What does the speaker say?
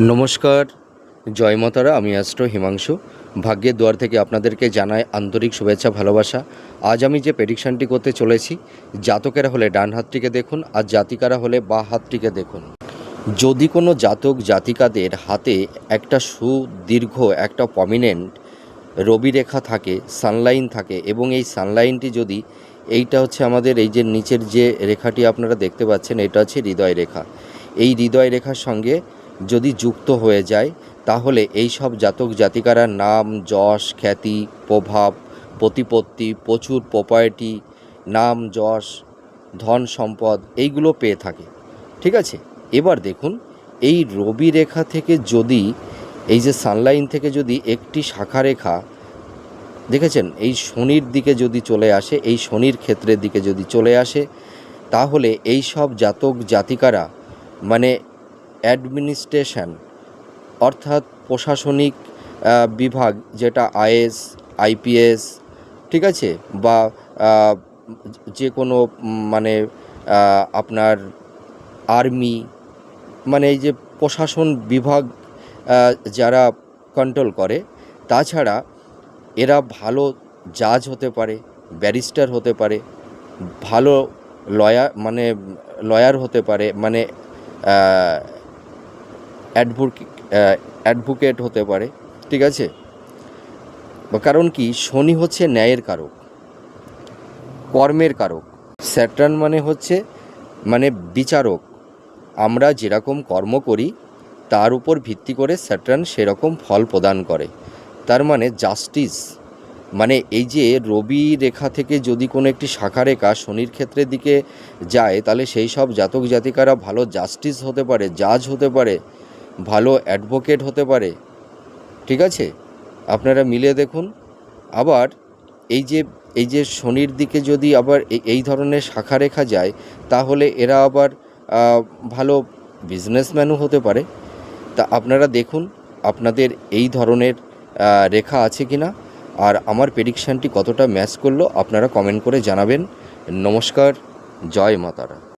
নমস্কার, জয় মাতারা। আমি অ্যাস্ট্রো হিমাংশু। ভাগ্যের দুয়ার থেকে আপনাদেরকে জানাই আন্তরিক শুভেচ্ছা, ভালোবাসা। আজ আমি যে প্রেডিকশানটি করতে চলেছি, জাতকেরা হলে ডান হাতটিকে দেখুন, আর জাতিকারা হলে বাঁ হাতটিকে দেখুন। যদি কোনো জাতক জাতিকাদের হাতে একটা সুদীর্ঘ একটা প্রমিনেন্ট রবি রেখা থাকে, সানলাইন থাকে, এবং এই সানলাইনটি যদি এইটা হচ্ছে আমাদের এই যে নিচের যে রেখাটি আপনারা দেখতে পাচ্ছেন, এটা হচ্ছে হৃদয় রেখা। এই হৃদয় রেখার সঙ্গে যদি যুক্ত হয়ে যায়, তাহলে এই সব জাতক জাতিকারা নাম, যশ, খ্যাতি, প্রভাব, প্রতিপত্তি, প্রচুর প্রপার্টি, নাম, যশ, ধন সম্পদ এইগুলো পেয়ে থাকে। ঠিক আছে, এবার দেখুন, এই রবি রেখা থেকে যদি এই যে সানলাইন থেকে যদি একটি শাখা রেখা দেখেছেন এই শনির দিকে যদি চলে আসে, এই শনির ক্ষেত্রের দিকে যদি চলে আসে, তাহলে এই সব জাতক জাতিকারা মানে অ্যাডমিনিস্ট্রেশন অর্থাৎ প্রশাসনিক বিভাগ, যেটা আইএস, আইপিএস, ঠিক আছে, বা যে কোনো মানে আপনার আর্মি, মানে এই যে প্রশাসন বিভাগ যারা কন্ট্রোল করে, তাছাড়া এরা ভালো জাজ হতে পারে, ব্যারিস্টার হতে পারে, ভালো লয়ার হতে পারে, মানে অ্যাডভোকেট হতে পারে। ঠিক আছে, কারণ কি, শনি হচ্ছে ন্যায়ের কারক, কর্মের কারক। স্যাটার্ন মানে হচ্ছে মানে বিচারক। আমরা যেরকম কর্ম করি তার উপর ভিত্তি করে স্যাটার্ন সেরকম ফল প্রদান করে। তার মানে জাস্টিস, মানে এই যে রবি রেখা থেকে যদি কোনো একটি শাখা রেখা শনির ক্ষেত্রের দিকে যায়, তাহলে সেই সব জাতক জাতিকারা ভালো জাস্টিস হতে পারে, জাজ হতে পারে, ভালো অ্যাডভোকেট হতে পারে। ঠিক আছে, আপনারা মিলিয়ে দেখুন। আবার এই যে শনির দিকে যদি আবার এই ধরনের শাখা রেখা যায়, তাহলে এরা আবার ভালো বিজনেসম্যানও হতে পারে। তা আপনারা দেখুন আপনাদের এই ধরনের রেখা আছে কি না, আর আমার প্রেডিকশানটি কতটা ম্যাচ করলো আপনারা কমেন্ট করে জানাবেন। নমস্কার, জয় মাতারা।